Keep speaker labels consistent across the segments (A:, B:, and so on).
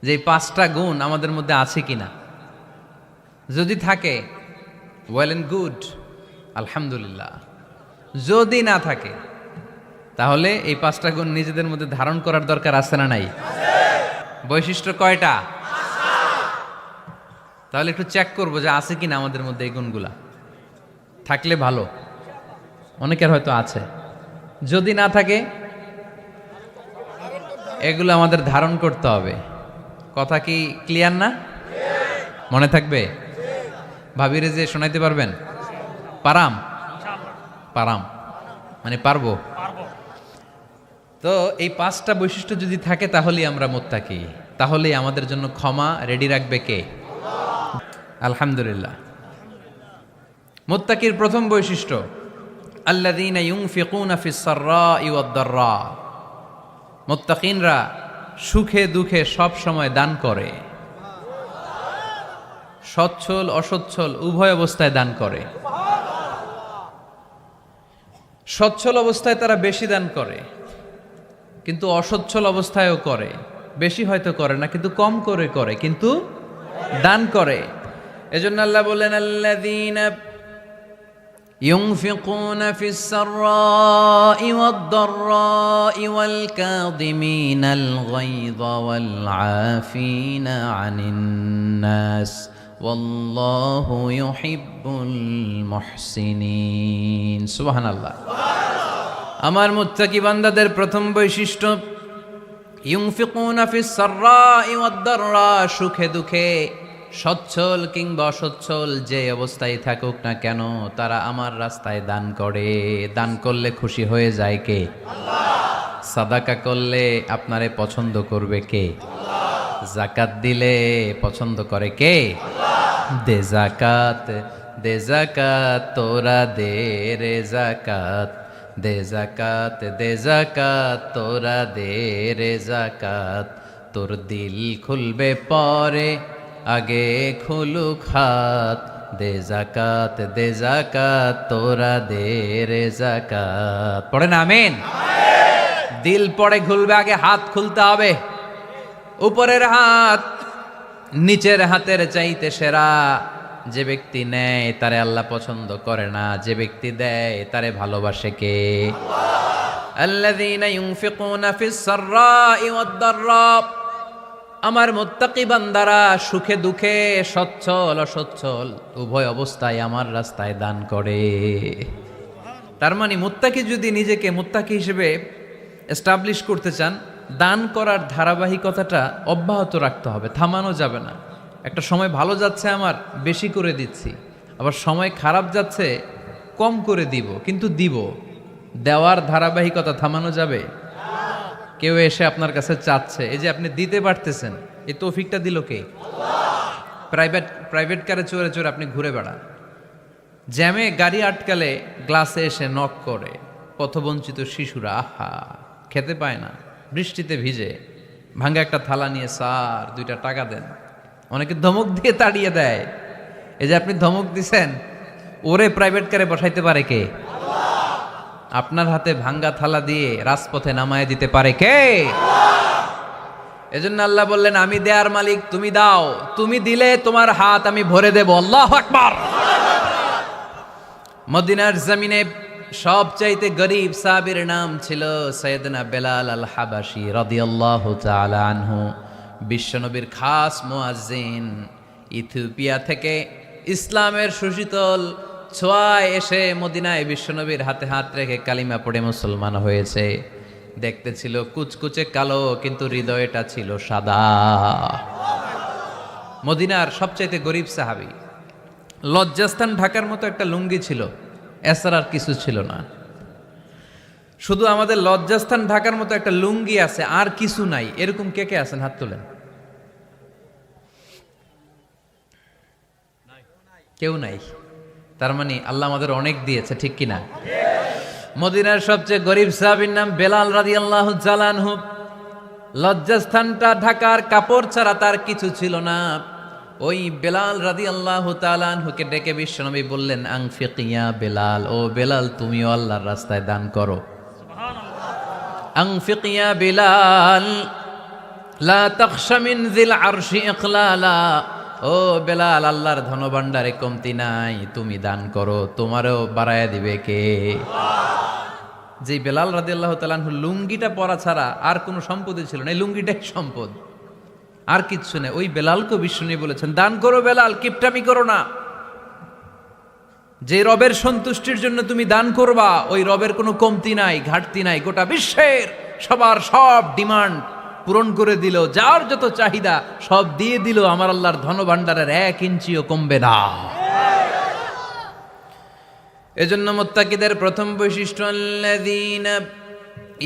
A: যে এই 5টা গুণ আমাদের মধ্যে আছে কিনা। যদি থাকে ওয়েল এন্ড গুড, আলহামদুলিল্লাহ। যদি না থাকে তাহলে এই 5টা গুণ নিজেদের মধ্যে ধারণ করার দরকার আছে না নাই? বৈশিষ্ট্য কয়টা? তাহলে একটু চেক করবো যে আছে কিনা আমাদের মধ্যে এই গুণগুলা। থাকলে ভালো, অনেকের হয়তো আছে। যদি না থাকে এগুলো আমাদের ধারণ করতে হবে। কথা কি ক্লিয়ার না? মনে থাকবে? ভাবিরে যে শোনাইতে পারবেন? পারাম পারাম মানে পারবো। তো এই 5টা বৈশিষ্ট্য যদি থাকে তাহলেই আমরা মুত্তাকি, তাহলেই আমাদের জন্য ক্ষমা রেডি রাখবে কে? আলহামদুলিল্লাহ। মুত্তাকির প্রথম বৈশিষ্ট্য আল্লাযীনা ইউনফিকুনা ফিস সাররাই ওয়াদ দাররা। মুত্তাকিনরা সুখে দুঃখে সব সময় দান করে, সচ্ছল অসচ্ছল উভয় অবস্থায় দান করে। সচ্ছল অবস্থায় তারা বেশি দান করে, কিন্তু অসচ্ছল অবস্থায়ও করে। বেশি হয়তো করে না, কিন্তু কম করে করে, কিন্তু দান করে। এজন্য আল্লাহ বলেন আল্লাযীনা ينفقون في السراء والضراء والكاظمين الغيظ والعافين عن الناس والله يحب المحسنين سبحان الله। আমার মুত্তাকি বান্দাদের প্রথম বৈশিষ্ট্য ইউনফিকুনা ফিস সাররাই ওয়াদ দাররা, সুখে দুঃখে সচ্ছল কিংবা অসচ্ছল যে অবস্থায় থাকুক না কেন তারা আমার রাস্তায় দান করে। দান করলে খুশি হয়ে যায় কে? আল্লাহ। সাদাকা করলে আপনারে পছন্দ করবে কে? আল্লাহ। যাকাত দিলে পছন্দ করে কে? আল্লাহ। দে যাকাত, দে যাকাত তোরা দে রে যাকাত, দে যাকাত, দে যাকাত তোরা দে রে যাকাত, তোর দিল খুলবে পরে আগে খুলুক হাত, দে যাকাত, দে যাকাত তোরা দে রে যাকাত। পড়েন আমিন। দিল পড়ে খুলবে, আগে হাত খুলতে হবে। উপরের হাত নিচের হাতের চাইতে সেরা। যে ব্যক্তি নেয় তারে আল্লাহ পছন্দ করে না, যে ব্যক্তি দেয় তারে ভালোবাসে কে? আল্লাহ। আল্লাযীনা ইউনফিকুনা ফিস সাররাই ওয়াদ দাররা, আমার মুত্তাকি বান্দারা সুখে দুঃখে সচ্ছল অসচ্ছল উভয় অবস্থায় আমার রাস্তায় দান করে। তার মানে মুত্তাকি যদি নিজেকে মুত্তাকি হিসেবে এস্টাবলিশ করতে চান, দান করার ধারাবাহিকতাটা অব্যাহত রাখতে হবে, থামানো যাবে না। একটা সময় ভালো যাচ্ছে আমার, বেশি করে দিচ্ছি, আবার সময় খারাপ যাচ্ছে, কম করে দিব, কিন্তু দিব। দেওয়ার ধারাবাহিকতা থামানো যাবে? কেউ এসে আপনার কাছে চাচ্ছে, এই যে আপনি দিতে পারতেছেন, এই তৌফিকটা দিল কে? প্রাইভেট কারে চড়ে চড়ে আপনি ঘুরে বেড়ান, জ্যামে গাড়ি আটকালে গ্লাসে এসে নক করে, পথবঞ্চিত শিশুরা আহা খেতে পায় না, বৃষ্টিতে ভিজে ভাঙ্গা একটা থালা নিয়ে স্যার 2টা টাকা দেন। অনেকে ধমক দিয়ে তাড়িয়ে দেয়। এই যে আপনি ধমক দিছেন, ওরে প্রাইভেট কারে বসাইতে পারে কে? আপনার হাতে ভাঙ্গা থালা দিয়ে রাজপথে নামায় দিতে পারে কে? এজন্য আল্লাহ বললেন আমি দেয়ার মালিক, তুমি দাও, তুমি দিলে তোমার হাত আমি ভরে দেব। আল্লাহু আকবার। মদিনার জমিনে সবচাইতে গরীব সাহাবীর নাম ছিল সাইয়েদনা বেলাল আল হাবাশী রাদিয়াল্লাহু তাআলা আনহু। বিশ্বনবীর খাস মুয়াজ্জিন। ইথিওপিয়া থেকে ইসলামের সুশীতল ছোঁয়ায় এসে মদিনায় বিশ্বনবীর হাতে হাত রেখে কালিমা পড়ে মুসলমান হয়েছে। দেখতে ছিল কুচকুচে কালো, কিন্তু হৃদয়টা ছিল সাদা। মদিনার সবচাইতে গরিব সাহাবী। লজ্জাস্থান ঢাকার মতো একটা লুঙ্গি ছিল, এছাড়া আর কিছু ছিল না। শুধু আমাদের লজ্জাস্থান ঢাকার মতো একটা লুঙ্গি আছে, আর কিছু নাই। এরকম কে কে আছেন? হাত তোলেন। কেউ নাই। তার মানে আল্লাহ আমাদের অনেক দিয়েছে, ঠিক কিনা? মদিনার সবচেয়ে গরিব সাহাবীর নাম বেলাল রাদিয়াল্লাহু তাআলা আনহু। লজ্জাস্থানটা ঢাকার কাপড় ছাড়া তার কিছু ছিল না। ওই বেলাল রাদিয়াল্লাহু তাআলা আনহুকে ডেকে বিশ্বনবী বললেন আনফিক ইয়া বেলাল, ও বেলাল তুমিও আল্লাহর রাস্তায় দান করো। সুবহানাল্লাহ। আনফিক ইয়া বেলাল, লা তাখশা মিন যিল আরশি ইকলালা, ও বেলাল, আল্লাহর ধনভাণ্ডারে কমতি নাই, তুমি দান করো, তোমারও বাড়ায়া দিবে কে? যে বেলাল রাদিয়াল্লাহু তাআলা আনহু লুঙ্গিটা পরা ছাড়া আর কোনো সম্পদই ছিল না, এই লুঙ্গিটাই সম্পদ, আর কিচ্ছু নেই। ওই বেলালকে বিষ্ণু বলেছেন, দান করো বেলাল, কিপটামি করো না। যে রবের সন্তুষ্টির জন্য তুমি দান করবা, ওই রবের কোনো কমতি নাই, ঘাটতি নাই। গোটা বিশ্বের সবার সব ডিমান্ড পূরণ করে দিল, যার যত চাহিদা সব দিয়ে দিল, আমার আল্লাহর ধনভাণ্ডারের 1 ইঞ্চিও কমবে না। এজন্য মুত্তাকিদের প্রথম বৈশিষ্ট্য, আল্লাযীনা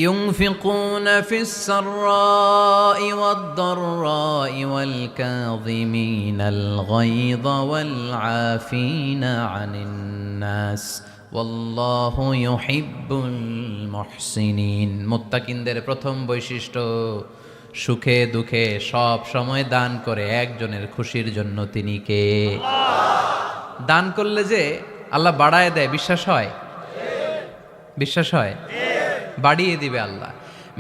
A: ইউনফিকুনা ফিস সাররাই ওয়াদ দাররাই ওয়াল কাযিমিনাল গায়যা ওয়াল আফিনা আনিন নাস ওয়াল্লাহু ইউহিব্বুল মুহসিনিন। মুত্তাকিনদের প্রথম বৈশিষ্ট্য, সুখে দুঃখে সব সময় দান করে একজনের খুশির জন্য। তিনি কে? দান করলে যে আল্লাহ বাড়ায় দেয়, বিশ্বাস হয়? বিশ্বাস হয়? বাড়িয়ে দিবে আল্লাহ।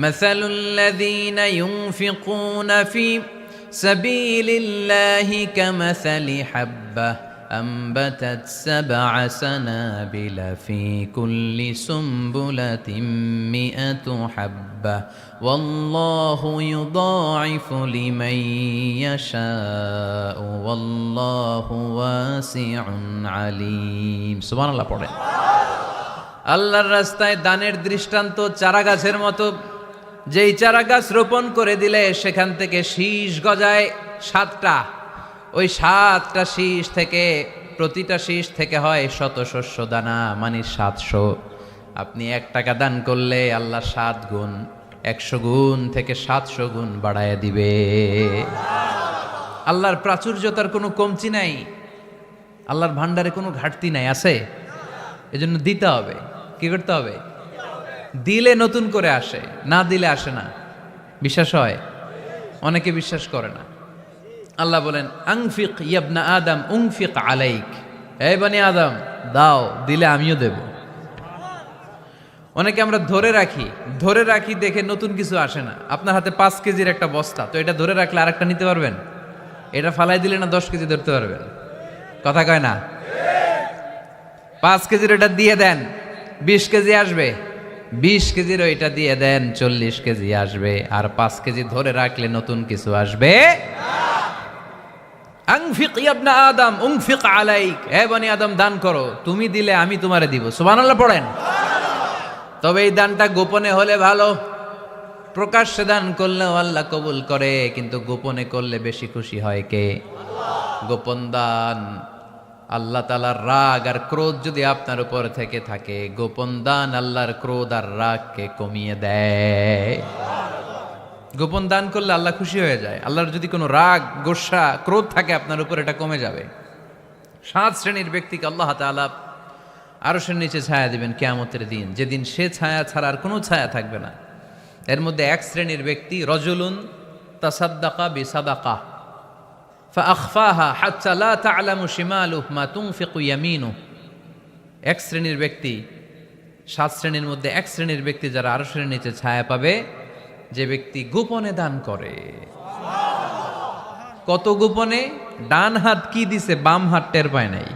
A: মাসালুল্লাযীনা ইউনফিকুনা ফি সাবিলিল্লাহি কামাসালি হাব্বাহ أنبتت 7 سنابل في كل سنبلة 100 حبة والله يضاعف لمن يشاء والله واسع عليم। সুবহানাল্লাহ পড়ে। আল্লাহর রাস্তায় দানের দৃষ্টান্ত চারা গাছের মতো। যেই চারা গাছ রোপণ করে দিলে সেখান থেকে শীষ গজায় 7টা, ওই 7টা শীষ থেকে প্রতিটা শীষ থেকে হয় শত শস্য দানা, মানে 700। আপনি 1 টাকা দান করলে আল্লাহ 7 গুণ, 100 গুণ থেকে 700 গুণ বাড়ায় দিবে। আল্লাহর প্রাচুর্যতার কোনো কমতি নাই, আল্লাহর ভান্ডারে কোনো ঘাটতি নাই, আছে? এজন্য দিতে হবে। কি করতে হবে? দিলে নতুন করে আসে, না দিলে আসে না। বিশ্বাস হয়? অনেকে বিশ্বাস করে না। আল্লাহ বলেন, আনফিক ইয়াবনা আদম উনফিক আলাইক, এই বনি আদম দাও, দিলে আমিও দেব। অনেকে আমরা ধরে রাখি দেখে নতুন কিছু আসে না। আপনার হাতে 5 কেজির একটা বস্তা, তো এটা ধরে রাখলে আরেকটা নিতে পারবেন? এটা ফালাই দিলে না 10 কেজি ধরতে পারবেন? কথা কয় না? 5 কেজির এটা দিয়ে দেন, 20 কেজি আসবে। 20 কেজির ওইটা দিয়ে দেন, 40 কেজি আসবে। আর 5 কেজি ধরে রাখলে নতুন কিছু আসবে। আনফিক ইবনা আদম উনফিক আলাইক, হে বনি আদম দান করো, তুমি দিলে আমি তোমারে দিব। সুবহানাল্লাহ পড়েন। তবে এই দানটা গোপনে হলে ভালো। প্রকাশ্যে দান করলেও আল্লাহ কবুল করে, কিন্তু গোপনে করলে বেশি খুশি হয় কে? গোপন দান, আল্লাহ তাআলার রাগ আর ক্রোধ যদি আপনার উপর থেকে থাকে, গোপন দান আল্লাহর ক্রোধ আর রাগকে কমিয়ে দেয়। গোপন দান করলে আল্লাহ খুশি হয়ে যায়। আল্লাহর যদি কোনো রাগ, গোসা, ক্রোধ থাকে আপনার উপর, এটা কমে যাবে। 7 শ্রেণীর ব্যক্তিকে আল্লাহ তাআলা আরশের নিচে ছায়া দিবেন কিয়ামতের দিন, যেদিন সে ছায়া ছাড়া আর কোনো ছায়া থাকবে না। এর মধ্যে 1 শ্রেণীর ব্যক্তি, রজুলুন তাসাদ্দাকা বিসাদাকা ফাআখফাহা হাত্তা লা তা'লামু শিমালুহু মা তুনফিকু ইয়ামিনুহু। 1 শ্রেণীর ব্যক্তি, 7 শ্রেণীর মধ্যে 1 শ্রেণীর ব্যক্তি যারা আরশের নিচে ছায়া পাবে, যে ব্যক্তি গোপনে দান করে। কত গোপনে? ডান হাত কি দিছে, বাম হাত টের পায় নাই।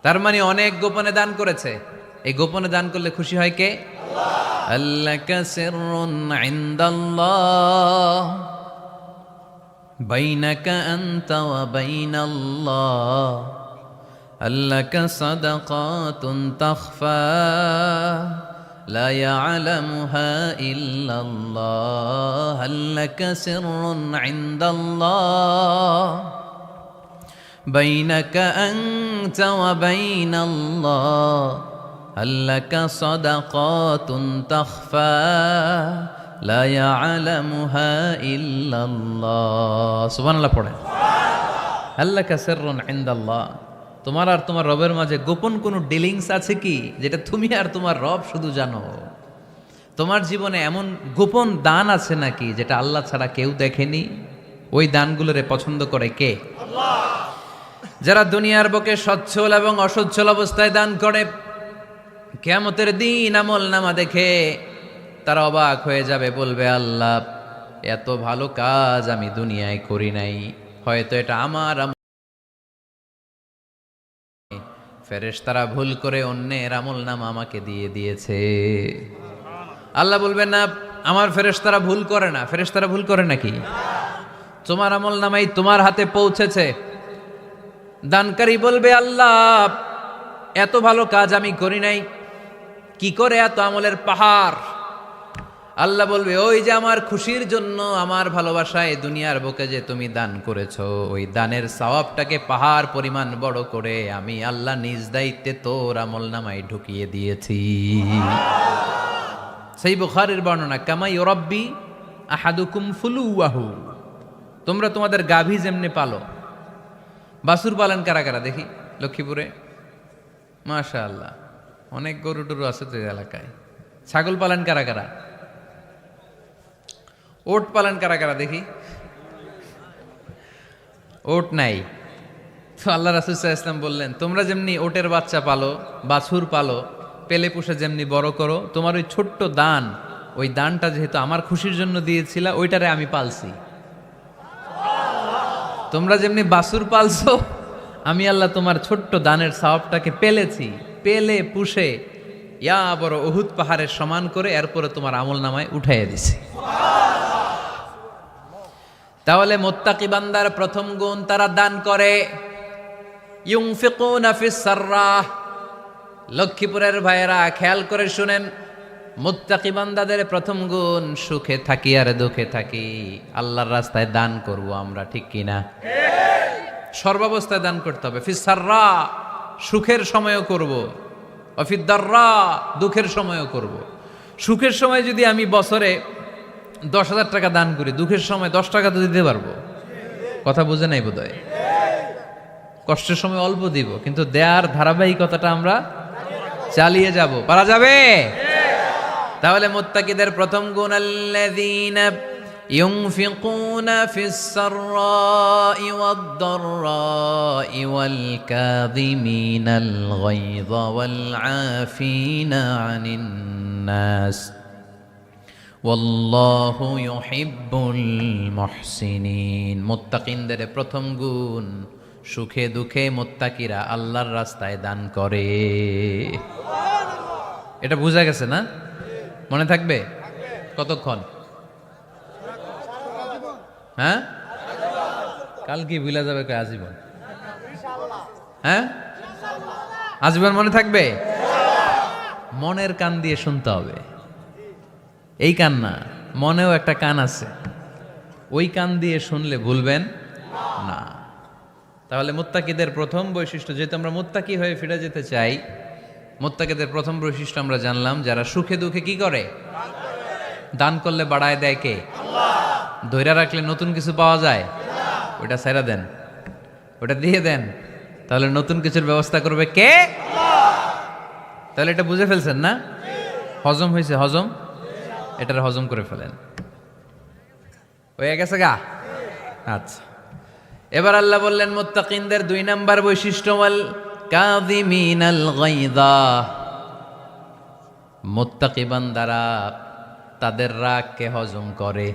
A: তার মানে অনেক গোপনে দান করেছে। এই গোপনে দান করলে খুশি হয় কে? আল্লাকা সিররুন ইনদাল্লাহ বাইনাকা আনতা ওয়া বাইনাল্লাহ আল্লাকা সাদাকাতুন তাখফা لا يعلمها إلا الله هل لك سر عند الله بينك أنت وبين الله هل لك صدقات تخفى لا يعلمها إلا الله سبحان الله পড়েন। هل لك سر عند الله, তোমার আর তোমার রবের মাঝে গোপন কোনো ডিলিংস আছে কি, যেটা তুমি আর তোমার রব শুধু জানো? তোমার জীবনে এমন গোপন দান আছে নাকি যেটা আল্লাহ ছাড়া কেউ দেখেনি? ওই দানগুলোরে পছন্দ করে কে? আল্লাহ। যারা দুনিয়ার বুকে সচ্ছল এবং অসচ্ছল অবস্থায় দান করে, কিয়ামতের দিন আমল নামা দেখে তারা অবাক হয়ে যাবে, বলবে, আল্লাহ এত ভালো কাজ আমি দুনিয়ায় করি নাই, হয়তো এটা আমার ফেরেশতারা ভুল করে অন্যের আমল নামা আমাকে দিয়ে দিয়েছে। আল্লাহ বলবেন না আমার ফেরেশতারা ভুল করে না। ফেরেশতারা ভুল করে নাকি? তোমার আমল নামাই তোমার হাতে পৌঁছেছে। দানকারী বলবে আল্লাহ এত ভালো কাজ আমি করি নাই, কি করে এত আমলের পাহাড়? আল্লাহ বলবে ওই যে আমার খুশির জন্য, আমার ভালোবাসায় দুনিয়ার বুকে যে তুমি দান করেছো, ওই দানের সওয়াবটাকে পাহাড় পরিমাণ বড় করে আমি আল্লাহ নিজ দায়িত্বে তোর আমল নামায় ঢুকিয়ে দিয়েছি। সেই বুখারীর বর্ণনা, কামা ইউরাব্বি আহাদুকুম ফুলুয়াহু, তোমরা তোমাদের গাভী যেমনি পালো। বাছুর পালন কারা কারা দেখি লক্ষ্মীপুরে? মাশাআল্লাহ, অনেক গরু টরু আছে তো এই এলাকায়। ছাগল পালন কারা কারা? ওট পালন কারা কারা দেখি? ওট নাই তো আল্লাহ রাসূল সাল্লাল্লাহু আলাইহি ওয়াসাল্লাম বললেন তোমরা যেমনি ওটের বাচ্চা পালো, বাছুর পালো, পেলে পুষে যেমনি বড় করো, তোমার ওই ছোট্ট দান, ওই দানটা যেহেতু আমার খুশির জন্য দিয়েছিলা, ওইটারে আমি পালছি। তোমরা যেমনি বাছুর পালছো, আমি আল্লাহ তোমার ছোট্ট দানের সওয়াবটাকে পেলেছি, পেলে পুষে ইয়া বড় উহুদ পাহাড়ের সমান করে এরপরে তোমার আমল নামায় উঠাইয়া দিছি। তাহলে মুত্তাকি বান্দার প্রথম গুণ, তারা দান করে। ইউনফিকুনা ফিস সাররাহ। লক্ষ্মীপুরের ভাইয়েরা খেয়াল করে শুনেন, মুত্তাকি বান্দাদের প্রথম গুণ, সুখে থাকি আর দুঃখে থাকি আল্লাহর রাস্তায় দান করব আমরা, ঠিক কিনা? সর্বাবস্থায় দান করতে হবে। ফিস সাররা, সুখের সময়ও করব, অফিদ দাররা, দুঃখের সময়ও করব। সুখের সময় যদি আমি বছরে 10,000 টাকা দান করি, দুঃখের সময় 10 টাকা তো দিতে পারবো। কথা বুঝে নাই বোধহয়? কষ্টের সময় অল্প দিব, কিন্তু দেয়ার ধারাবাহিকতাটা আমরা চালিয়ে যাব। পারা যাবে? তাহলে মুত্তাকিদের প্রথম গুণ, আল্লাযীনা ইউনফিকুনা ফিস সাররাই ওয়াদ দাররাই ওয়াল কাযিমিনাল গায়যা ওয়াল আফিনা আনিন নাস ওয়াল্লাহু ইউহিব্বুল মুহসিনিন। মুত্তাকিনদের প্রথম গুণ, সুখে দুঃখে মুত্তাকিরা আল্লাহর রাস্তায় দান করে। এটা বোঝা গেছে না? মনে থাকবে কতক্ষণ? হ্যাঁ, কাল কি ভুলা যাবে? আজীবন? হ্যাঁ, আজীবন মনে থাকবে। মনের কান দিয়ে শুনতে হবে। এই কান না, মনেও একটা কান আছে, ওই কান দিয়ে শুনলে ভুলবেন না। তাহলে মুত্তাকিদের প্রথম বৈশিষ্ট্য, যেহেতু আমরা মুত্তাকি হয়ে ফিরে যেতে চাই, মুত্তাকিদের প্রথম বৈশিষ্ট্য আমরা জানলাম, যারা সুখে দুঃখে কি করে? দান করলে বাড়ায় দেয় কে? ধৈর্য রাখলে নতুন কিছু পাওয়া যায়? ওটা ছেড়ে দেন, ওটা দিয়ে দেন, তাহলে নতুন কিছুর ব্যবস্থা করবে কে? তাহলে এটা বুঝে ফেলছেন না? হজম হয়েছে? হজম, এটার হজম করে ফেলেন। হয়ে গেছে গা? আচ্ছা, এবার আল্লাহ বললেন মুত্তাকিনদের 2 নাম্বার বৈশিষ্ট্য, ওয়াল কাযিমিনাল গায়যা। মুত্তাকি বান্দারা তাদের রাগকে হজম করে,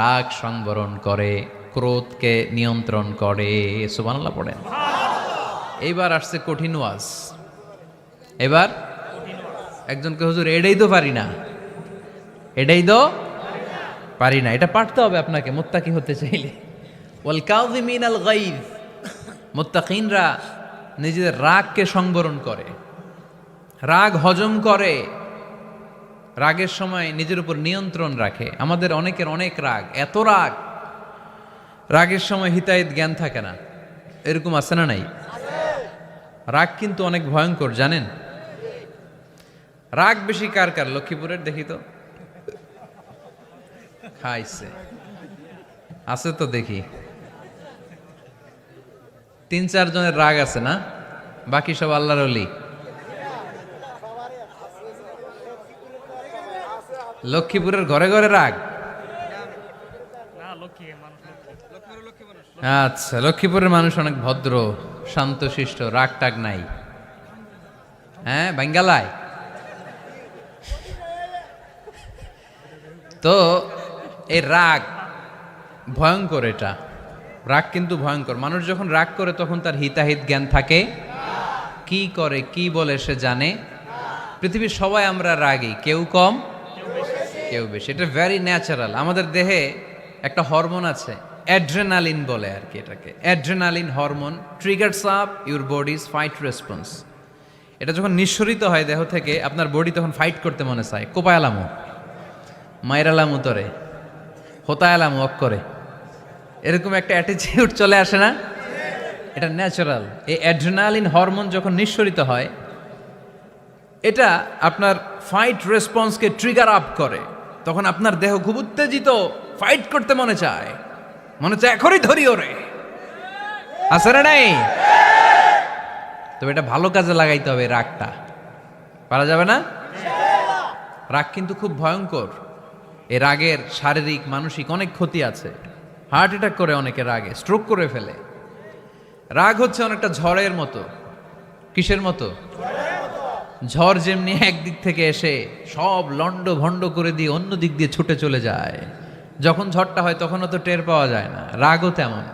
A: রাগ সংবরণ করে, ক্রোধকে নিয়ন্ত্রণ করে। সুবহানাল্লাহ পড়েন। এইবার আসছে কঠিন ওয়াজ। এবার একজনকে, হুজুর এটাই তো পারি না, এটাই তো পারি না, এটা পারতে হবে আপনাকে মুত্তাকি হতে চাইলে। ওয়াল কাযিমিনাল গায়য, মুত্তাকিনরা নিজেদের রাগকে সংবরণ করে, রাগ হজম করে, রাগের সময় নিজের উপর নিয়ন্ত্রণ রাখে। আমাদের অনেকের অনেক রাগ, এত রাগ, রাগের সময় হিতাহিত জ্ঞান থাকে না, এরকম আছে না নাই? রাগ কিন্তু অনেক ভয়ঙ্কর, জানেন? রাগ বেশি কার কার? লক্ষ্মীপুরের দেখি তো, খাইছে আছে তো দেখি, 3-4 জনের রাগ আছে না? বাকি সব আল্লাহর ওলি। লক্ষ্মীপুরের ঘরে ঘরে রাগ? আচ্ছা, লক্ষ্মীপুরের মানুষ অনেক ভদ্র, শান্তশিষ্ট, রাগ টাগ নাই। হ্যাঁ, বাঙ্গালায় তো এই রাগ ভয়ঙ্কর, এটা রাগ কিন্তু ভয়ঙ্কর। মানুষ যখন রাগ করে তখন তার হিতাহিত জ্ঞান থাকে, কি করে কি বলে সে জানে। পৃথিবীর সবাই আমরা রাগী, কেউ কম কেউ বেশি, এটা ভেরি ন্যাচারাল। আমাদের দেহে একটা হরমোন আছে, অ্যাড্রেনালিন বলে আর কি এটাকে। Adrenaline hormone triggers up your bodies fight response. এটা যখন নিঃসরিত হয় দেহ থেকে, আপনার বডি তখন ফাইট করতে মনে চায়। কোপায়ালামু, মাইরালামু তরে, হোতায়ালামু অক্করে, এরকম একটা অ্যাটিটিউড চলে আসে না? এটা ন্যাচারাল। এই অ্যাড্রেনালিন হরমোন যখন নিঃসরিত হয়, এটা আপনার ফাইট রেসপন্সকে ট্রিগার আপ করে। তখন আপনার দেহ খুব উত্তেজিত, ফাইট করতে মনে চায় এখনই ধরি ওরে, আছে না নাই? তবে এটা ভালো কাজে লাগাইতে হবে। রাগটা পারা যাবে না। রাগ কিন্তু খুব ভয়ঙ্কর। এই রাগের শারীরিক মানসিক অনেক ক্ষতি আছে। হার্ট অ্যাটাক করে অনেকে রাগে, স্ট্রোক করে ফেলে। রাগ হচ্ছে অনেকটা ঝড়ের মতো। কিসের মতো? ঝড় যেমনি একদিক থেকে এসে সব লন্ড ভন্ড করে দিয়ে অন্য দিক দিয়ে ছুটে চলে যায়, যখন ঝড়টা হয় তখনও তো টের পাওয়া যায় না। রাগও তেমন।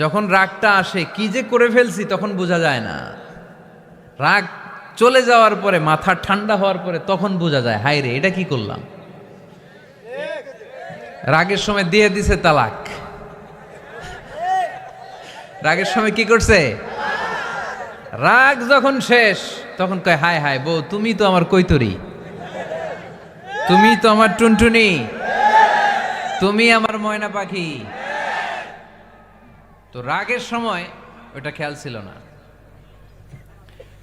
A: যখন রাগটা আসে, কি যে করে ফেলছি তখন বোঝা যায় না। রাগ চলে যাওয়ার পরে, মাথা ঠান্ডা হওয়ার পরে তখন বোঝা যায়, হায় রে এটা কি করলাম। রাগের সময় দিয়ে দিছে তালাক। রাগের সময় কি করছে? রাগ যখন শেষ তখন কয়, হায় হায় বউ, তুমি তো আমার কৈতরি, তুমি তো আমার টুনটুনি, তুমি আমার ময়না পাখি। তো রাগের সময় ওটা খেয়াল ছিল না।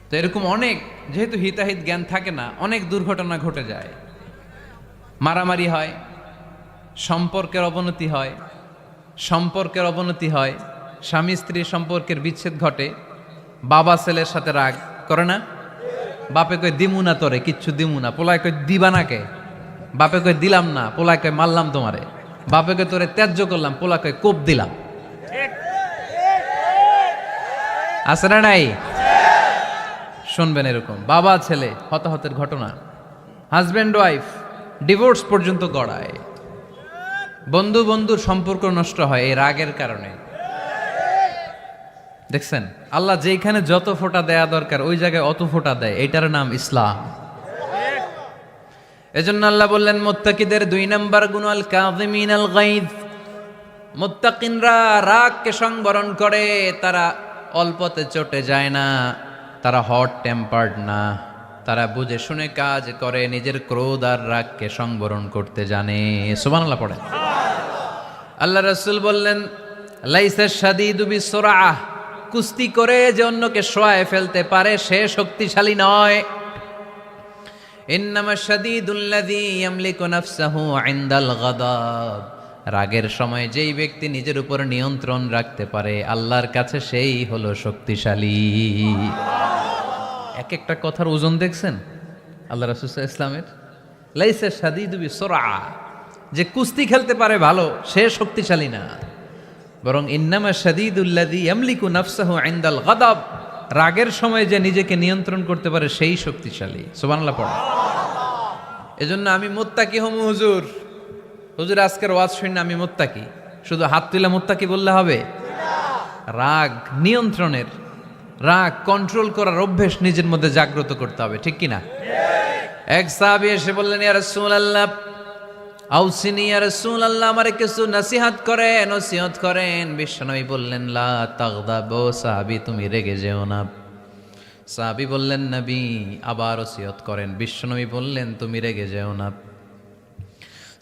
A: তো এরকম অনেক, যেহেতু হিতাহিত জ্ঞান থাকে না, অনেক দুর্ঘটনা ঘটে যায়। মারামারি হয়, সম্পর্কের অবনতি হয়, স্বামী স্ত্রী সম্পর্কের বিচ্ছেদ ঘটে। বাবা ছেলের সাথে রাগ করে না? বাপে কয় দিমু না তোরে, কিচ্ছু দিমু না। পোলায় কয় দিবা না কে? বাপে কয় দিলাম না। পোলায় কয় মারলাম তোমারে। বাপে কয় তোরে ত্যায্য করলাম। পোলা কয় কোপ দিলাম। আছে না নাই? শুনবেন এরকম বাবা ছেলে হতাহতের ঘটনা। হাজব্যান্ড ওয়াইফ ডিভোর্স পর্যন্ত গড়ায়। বন্ধু বন্ধুর সম্পর্ক নষ্ট হয় এই রাগের কারণে। দেখছেন, আল্লাহ যেখানে যত ফোঁটা দেয়া দরকার ওই জায়গায় অত ফোঁটা দেয়। এটার নাম ইসলাম। এজন্য আল্লাহ বললেন, মুত্তাকিদের 2 নাম্বার গুণ, আল কাযিমিনাল গায়জ। মুত্তাকিনরা রাগকে সংবরণ করে, তারা অল্পতে চটে যায় না, তারা হট টেম্পার্ড না, তারা বুঝে শুনে কাজ করে, নিজের ক্রোধ আর রাগকে সংবরণ করতে জানে। সুবহানাল্লাহ পড়ে। আল্লাহ রাসূল বললেন, লাইসা শাদীদু বিসরাআহ, কুস্তি করে যে অন্যকে শোয়ায় ফেলতে পারে সে শক্তিশালী নয়। ইন্নামা শাদীদুল্লাযী ইয়ামলিকু নাফসাহু ইনদাল গাদাব, রাগের সময় যেই ব্যক্তি নিজের উপর নিয়ন্ত্রণ রাখতে পারে আল্লাহর কাছে সেই হলো শক্তিশালী। এক একটা কথার ওজন দেখছেন আল্লাহ রাসূল সাল্লাল্লাহু আলাইহি ওয়াসাল্লামের। লাইসা শাদীদু বিসরাআহ, যে কুস্তি খেলতে পারে ভালো সে শক্তিশালী না, বরং ইন্নামা শাদীদুল্লাযী ইয়ামলিকু নাফসাহু ইনদাল গাদাব, রাগের সময় যে নিজেকে নিয়ন্ত্রণ করতে পারে সেই শক্তিশালী। সুবহানাল্লাহ পড়ে। এজন্য আমি মুত্তাকি হমু হুজুর। হুজুর আজকের ওয়াজ শুনে আমি মুত্তাকি, শুধু হাত তুলে মুত্তাকি বললে হবে? রাগ নিয়ন্ত্রণের, রাগ কন্ট্রোল করার অভ্যেস নিজের মধ্যে জাগ্রত করতে হবে, ঠিক কিনা? এক সাহাবী এসে বললেন, ইয়া রাসূলুল্লাহ আউসিনি ইয়া রাসূলুল্লাহ, আমারে কিছু নসিহত করেন। বিশ্বনবী বললেন, লা তাগদাবু, সাহাবী তুমি রেগে যেও না। সাহাবী বললেন, নবী আবার ওসিয়ত করেন। বিশ্বনবী বললেন, তুমি রেগে যেও না।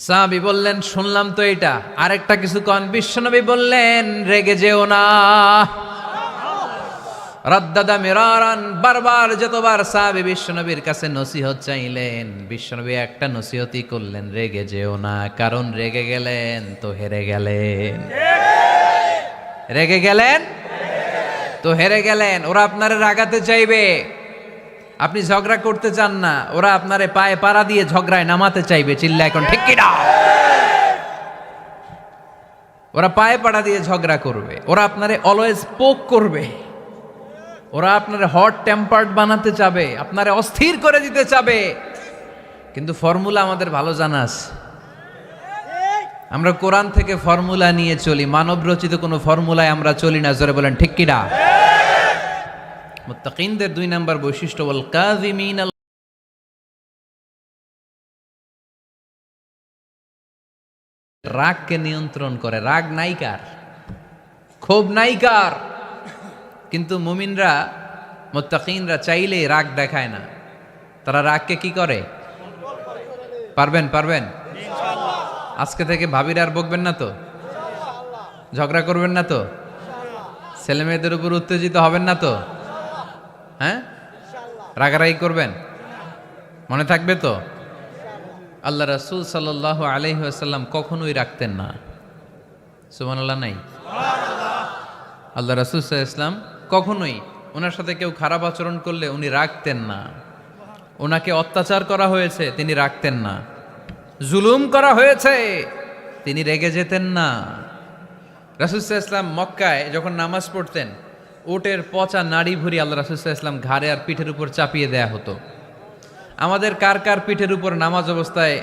A: সাহাবী বললেন, শুনলাম তো এটা, আরেকটা কিছু কন। বিশ্বনবী বললেন, রেগে যেও না। রাদ্দাদা মিরারান, বারবার যতবার সাহাবী বিশ্বনবীর কাছে নসিহত চাইলেন, বিশ্বনবী একটা নসিহতই করলেন, রেগে যেও না। কারণ রেগে গেলেন তো হেরে গেলেন। রেগে গেলেন তো হেরে গেলেন। ওরা আপনারে রাগাতে চাইবে, আপনি ঝগড়া করতে চান না, ওরা আপনারে পায়ে পাড়া দিয়ে ঝগড়ায় নামাতে চাইবে। চিল্লা এখন ঠিক কি না? ওরা পায়ে পাড়া দিয়ে ঝগড়া করবে, ওরা আপনারে অলওয়েজ পোক করবে, ওরা আপনার হট টেম্পার্ড বানাতে চাবে, আপনারে অস্থির করে দিতে চাবে। কিন্তু ফর্মুলা আমাদের ভালো জানা আছে। আমরা কোরআন থেকে ফর্মুলা নিয়ে চলি, মানব রচিত কোনো ফর্মুলায় আমরা চলি না। জোরে বলেন ঠিক কিনা? মুত্তাকিনদের 2 নাম্বার বৈশিষ্ট্য ওয়াল কাযিমিনা, রাগকে নিয়ন্ত্রণ করে। রাগ নাইকার, ক্ষোভ নাইকার, কিন্তু মুমিনরা মুত্তাকিনরা চাইলেই রাগ দেখায় না। তারা রাগকে কি করে? পারবেন পারবেন আজকে থেকে ভাবির আর বকবেন না তো, ঝগড়া করবেন না তো, ছেলে মেয়েদের উপর উত্তেজিত হবেন না তো, হ্যাঁ রাগারাগি করবেন, মনে থাকবে তো? আল্লাহ রাসূল সাল্লাল্লাহু আলাইহি ওয়াসাল্লাম কখনোই রাখতেন না। সুবহানাল্লাহ নাই? আল্লাহ রাসূল সাল্লাল্লাহু আলাইহি ওয়াসাল্লাম কখনোই, ওনার সাথে কেউ খারাপ আচরণ করলে উনি রাখতেন না। ওনাকে অত্যাচার করা হয়েছে, তিনি রাখতেন না। জুলুম করা হয়েছে, তিনি রেগে যেতেন না। রাসূল সাল্লাল্লাহু আলাইহি ওয়াসাল্লাম মক্কায় যখন নামাজ পড়তেন, উটের পচা নাড়ি ভুঁড়ি আল্লাহ রাসূল সাল্লাল্লাহু আলাইহি ওয়াসাল্লাম ঘাড়ে আর পিঠের উপর চাপিয়ে দেয়া হতো। আমাদের কার কার পিঠের উপর নামাজ অবস্থায়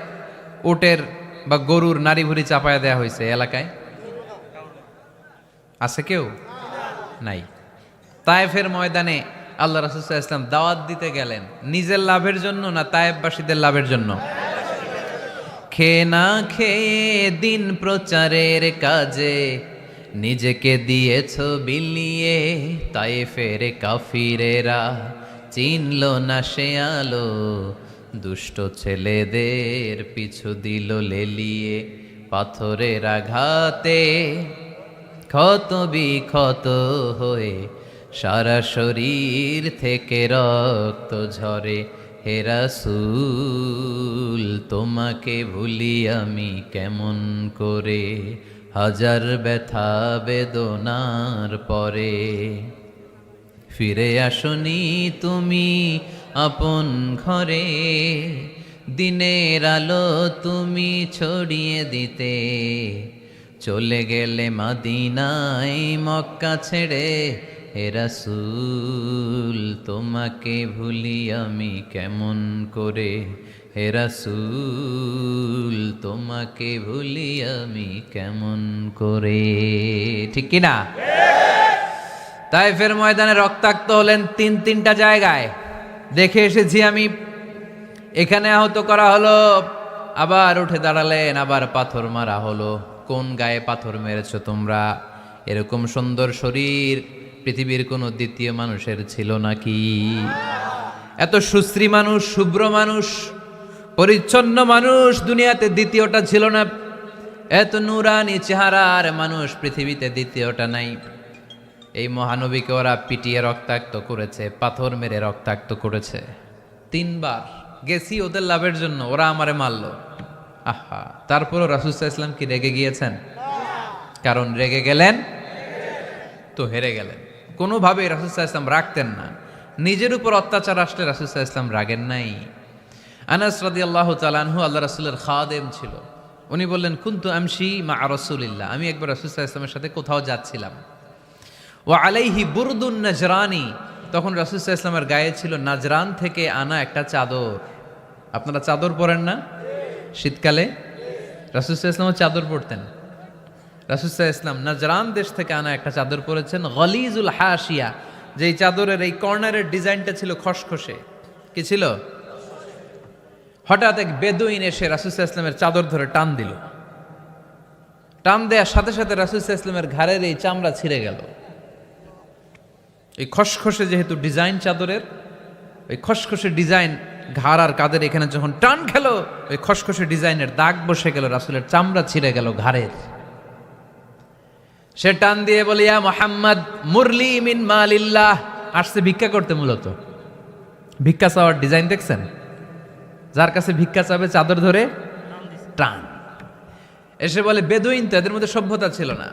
A: উটের বা গরুর নাড়ি ভুঁড়ি চাপায়া দেয়া হয়েছে এলাকায়? আছে কেউ? নাই। তায়েফের ময়দানে আল্লাহ রাসূল সাল্লাল্লাহু আলাইহি ওয়াসাল্লাম দাওয়াত দিতে গেলেন, নিজের লাভের জন্য না তায়েফবাসীদের লাভের জন্য? খেয়ে না খেয়ে দিন প্রচারের কাজে নিজেকে দিয়েছ বিলিয়ে, তায়েফের কাফিরেরা চিনল না সে আলো, দুষ্ট ছেলেদের পিছু দিল লেলিয়ে, পাথরের আঘাতে ক্ষত বিক্ষত হয়ে সারা শরীর থেকে রক্ত ঝরে। হে রাসূল তোমাকে ভুলি আমি কেমন করে, হাজার ব্যথা বেদনার পরে। ফিরে আসনি তুমি আপন ঘরে, দিনের আলো তুমি ছড়িয়ে দিতে, চলে গেলে মদিনায় মক্কা ছেড়ে। হে রাসূল তোমাকে ভুলি আমি কেমন করে, হে রাসূল তোমাকে ভুলি আমি কেমন করে। ঠিক কিনা? তায়েফের ময়দানে রক্তাক্ত হলেন 3টা জায়গায়, দেখে এসেছি আমি। এখানে আহত করা হলো, আবার উঠে দাঁড়ালেন, আবার পাথর মারা হলো। কোন গায়ে পাথর মেরেছো তোমরা? এরকম সুন্দর শরীর পৃথিবীর কোনো দ্বিতীয় মানুষের ছিল নাকি? এত সুশ্রী মানুষ, শুভ্র মানুষ, পরিচ্ছন্ন মানুষ দুনিয়াতে দ্বিতীয়টা ছিল না। এত নুরানি চেহারার মানুষ পৃথিবীতে দ্বিতীয়টা নাই। এই মহানবীকে ওরা পিটিয়ে রক্তাক্ত করেছে, পাথর মেরে রক্তাক্ত করেছে। 3 বার গেছি ওদের লাভের জন্য, ওরা আমারে মারলো। আহা, তারপরও রাসূল সাল্লাল্লাহু আলাইহি ওয়াসাল্লাম কি রেগে গিয়েছেন? কারণ রেগে গেলেন তো হেরে গেলেন। কোনোভাবে রাসূল সাল্লাল্লাহু আলাইহি ওয়াসাল্লাম রাখতেন না। নিজের উপর অত্যাচার আসলে রাসূল সাল্লাল্লাহু আলাইহি ওয়াসাল্লাম রাগেন নাই। আনাস রাদিয়াল্লাহু তাআলা আনহু আল্লাহ রাসূলের খাদেম ছিল। উনি বললেন, কুনতু আমশি মা রাসূলিল্লাহ, আমি একবার রাসূল সাল্লাল্লাহু আলাইহি ওয়াসাল্লামের সাথে কোথাও যাচ্ছিলাম। ওয়া আলাইহি বুরদুন নাজরানি, তখন রাসূল সাল্লাল্লাহু আলাইহি ওয়াসাল্লামের গায়ে ছিল নাজরান থেকে আনা একটা চাদর। আপনারা চাদর পরেন না শীতকালে? রাসূল সাল্লাল্লাহু আলাইহি ওয়াসাল্লাম চাদর পরতেন। রাসূল সাল্লাল্লাহু আলাইহি ওয়াসাল্লাম নাজরান দেশ থেকে আনা একটা চাদর পরেছেন, গলিজুল হাশিয়া, যেই চাদরের এই কর্নারের ডিজাইনটা ছিল খসখসে। কি ছিল? হঠাৎ এক বেদুইন এসে রাসূল সাল্লাল্লাহু আলাইহি ওয়াসাল্লামের চাদর ধরে টান দিল। টান দেওয়ার সাথে সাথে রাসূল সাল্লাল্লাহু আলাইহি ওয়াসাল্লামের ঘাড়ের এই চামড়া ছিঁড়ে গেল। এই খসখসে যেহেতু ডিজাইন চাদরের, ওই খসখসে ডিজাইন ঘাড় আর কাদের এখানে যখন টান খেলো, ওই খসখসে ডিজাইনের দাগ বসে গেল, রাসূলের চামড়া ছিঁড়ে গেল ঘাড়ের। সে টান দিয়ে বলে, ইয়া মুহাম্মদ মুরলি মিন মালিল্লাহ, আসছে ভিক্ষা করতে। মূলত ভিক্ষা চাওয়ার ডিজাইন দেখছেন? যার কাছে ভিক্ষা চাবে চাদর ধরে টান। এসে বলে, বেদুইন তো, এদের মধ্যে সভ্যতা ছিল না।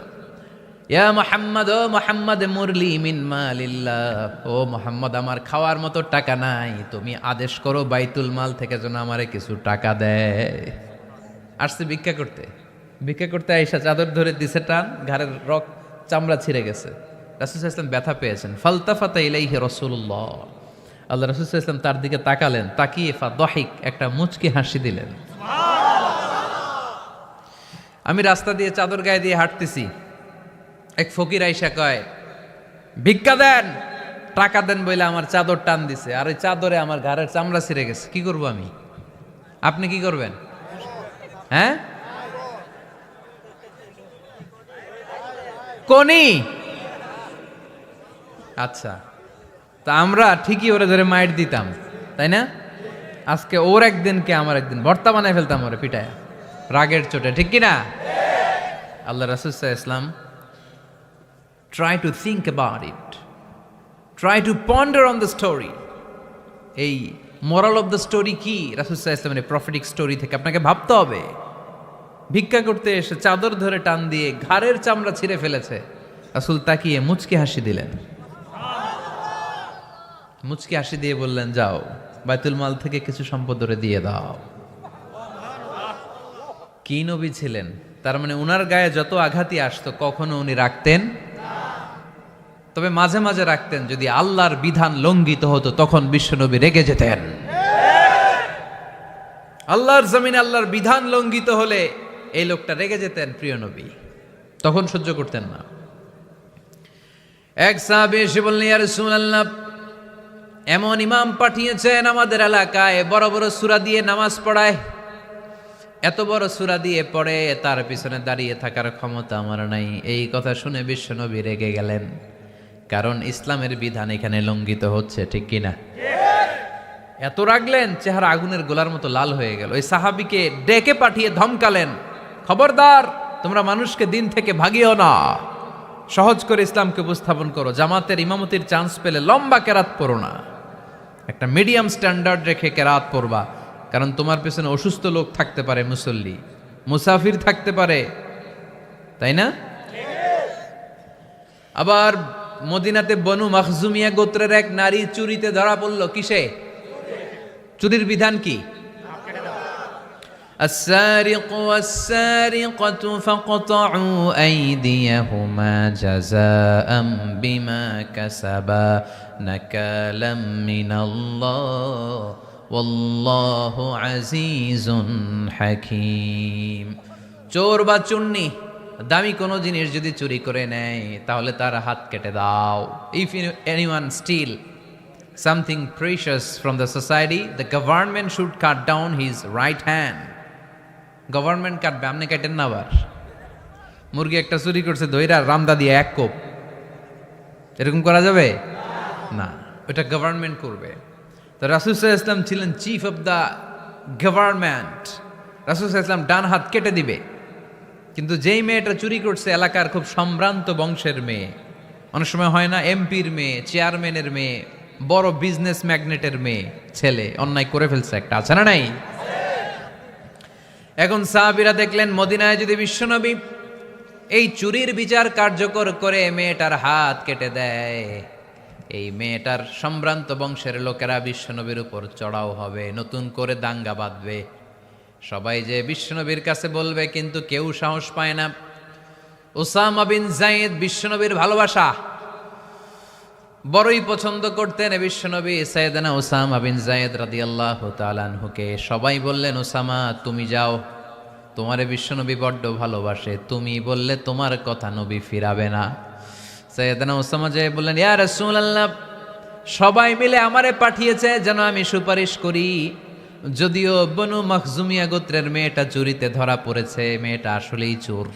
A: ইয়া মুহাম্মদ, ও মুহাম্মদ মুরলি মিন মালিল্লাহ, ও মুহাম্মদ আমার খাওয়ার মতো টাকা নাই, তুমি আদেশ করো বাইতুল মাল থেকে যেন আমারে কিছু টাকা দেয়। আসছে ভিক্ষা করতে। ভিক্ষা করতে আইসা চাদর ধরে দিছে টান, ঘাড়ের চামড়া ছিঁড়ে গেছে। রাসূল সাল্লাল্লাহু আলাইহি ওয়াসাল্লাম ব্যথা পেয়েছেন। ফালতাফাতা ইলাইহি রাসূলুল্লাহ, আল্লাহ রাসূল সাল্লাল্লাহু আলাইহি ওয়াসাল্লাম তার দিকে তাকালেন, তাকিয়ে ফাদহিক, একটা মুচকি হাসি দিলেন। আমি রাস্তা দিয়ে চাদর গায়ে দিয়ে হাঁটতেছি, এক ফকির আইসা কয়, ভিক্ষা দেন, টাকা দেন বলে আমার চাদর টান দিছে, আর ওই চাদরে আমার ঘাড়ের চামড়া ছিঁড়ে গেছে। কি করব আমি? আপনি কি করবেন? হ্যাঁ, কোনি? আচ্ছা, তা আমরা ঠিকই ওরে ধরে মাইর দিতাম, তাই না? আজকে ওর একদিন কে আমার একদিন ভর্তা বানায় ফেলতাম ওরে পিটায় রাগের চোটে, ঠিক কিনা? আল্লাহ রাসূল সাল্লাল্লাহু আলাইহি ওয়াসাল্লাম try to think about it, try to ponder on the story. এই মোরাল অফ দ্য স্টোরি কি? রাসূল সাল্লাল্লাহু আলাইহি ওয়াসাল্লামের প্রফেটিক স্টোরি থেকে আপনাকে ভাবতে হবে। ভিক্ষা করতে এসে চাদর ধরে টান দিয়ে ঘাড়ের চামড়া ছিঁড়ে ফেলেছে, রাসূল তাকিয়ে মুচকি হাসি দিলেন। মুচকি হাসি দিয়ে বললেন, যাও বাইতুল মাল থেকে কিছু সম্পদ ধরে দিয়ে দাও। কি নবী ছিলেন! তার মানে উনার গায়ে যত আঘাতই আসতো কখনো উনি রাখতেন, তবে মাঝে মাঝে রাখতেন। যদি আল্লাহর বিধান লঙ্ঘিত হতো তখন বিশ্বনবী রেগে যেতেন। আল্লাহর জমিনে আল্লাহর বিধান লঙ্ঘিত হলে এই লোকটা রেগে যেতেন, প্রিয় নবী তখন সহ্য করতেন না। এক সাহাবী এসে বললেন, ইয়া রাসূলুল্লাহ, এমন ইমাম পাঠিয়েছেন আমাদের এলাকায়, বড় বড় সূরা দিয়ে নামাজ পড়ায়, এত বড় সূরা দিয়ে পড়ে, তার পিছনে দাঁড়িয়ে থাকার ক্ষমতা আমার নাই। এই কথা শুনে বিশ্বনবী রেগে গেলেন, কারণ ইসলামের বিধান এখানে লঙ্ঘিত হচ্ছে, ঠিক কিনা? এত রাগলেন, চেহারা আগুনের গোলার মতো লাল হয়ে গেল। ওই সাহাবীকে ডেকে পাঠিয়ে ধমকালেন, খবরদার, তোমরা মানুষকে দিন থেকে ভাগিও না, সহজ করে ইসলামকে উপস্থাপন করো। জামাতের ইমামতির চান্স পেলে লম্বা কেরাত পড়ো না, একটা মিডিয়াম স্ট্যান্ডার্ড রেখে কেরাত পড়বা, কারণ তোমার পেছনে অসুস্থ লোক থাকতে পারে, মুসল্লি, মুসাফির থাকতে পারে, তাই না? আবার মদিনাতে বনু মাখজুমিয়া গোত্রের এক নারী চুরিতে ধরা পড়ল। কিসে? চুরির বিধান কি? السارق والسارقة فاقطعوا أيديهما جزاء بما كسبا نكالا من الله والله عزيز حكيم। চোর বা চুন্নি দামি কোনো জিনিস যদি চুরি করে নেয় তাহলে তার হাত কেটে দাও। If anyone steal something precious from the society, the government should cut down his right hand. Government কাটবে, আপনি কাটেন না। আবার মুরগি একটা চুরি করছে, দইরা রামদা দিয়ে এক কোপ, এরকম করা যাবে না, ওটা গভর্নমেন্ট করবে। তো রাসূল সাল্লাল্লাহু আলাইহি ওয়াসাল্লাম ছিলেন চিফ অফ দ্য গভর্নমেন্ট, রাসূল সাল্লাল্লাহু আলাইহি ওয়াসাল্লাম ডান হাত কেটে দিবে। কিন্তু যেই মেয়েটা চুরি করছে এলাকার খুব সম্ভ্রান্ত বংশের মেয়ে, অনেক সময় হয় না, এমপির মেয়ে, চেয়ারম্যানের মেয়ে, বড় বিজনেস ম্যাগনেটের মেয়ে, ছেলে অন্যায় করে ফেলছে একটা, আছে না নাই? এখন সাহাবীরা দেখলেন মদিনায় যদি বিশ্বনবী এই চুরির বিচার কার্যকর করে মেয়েটার হাত কেটে দেয়, এই মেয়েটার সম্ভ্রান্ত বংশের লোকেরা বিশ্বনবীর উপর চড়াও হবে, নতুন করে দাঙ্গা বাঁধবে, সবাই যে বিশ্বনবীর কাছে বলবে, কিন্তু কেউ সাহস পায় না। উসামা বিন যায়েদ বিশ্বনবীর ভালোবাসা বড়ই পছন্দ করতেন বিশ্বনবী। সাইয়েদনা উসামা বিন যায়েদ রাদিয়াল্লাহু তাআলা আনহুকে সবাই বললেন, উসামা তুমি যাও, তোমারে বিশ্বনবী বড্ড ভালোবাসে, তুমি বললে তোমার কথা নবী ফিরাবে না। সাইয়েদনা উসামা যে বললেন, ইয়া রাসূলুল্লাহ, সবাই মিলে আমারে পাঠিয়েছে যেন আমি সুপারিশ করি, যদিও বনু মাখজুমিয়া গোত্রের মেয়েটা চুরিতে ধরা পড়েছে, মেয়েটা আসলেই চোর,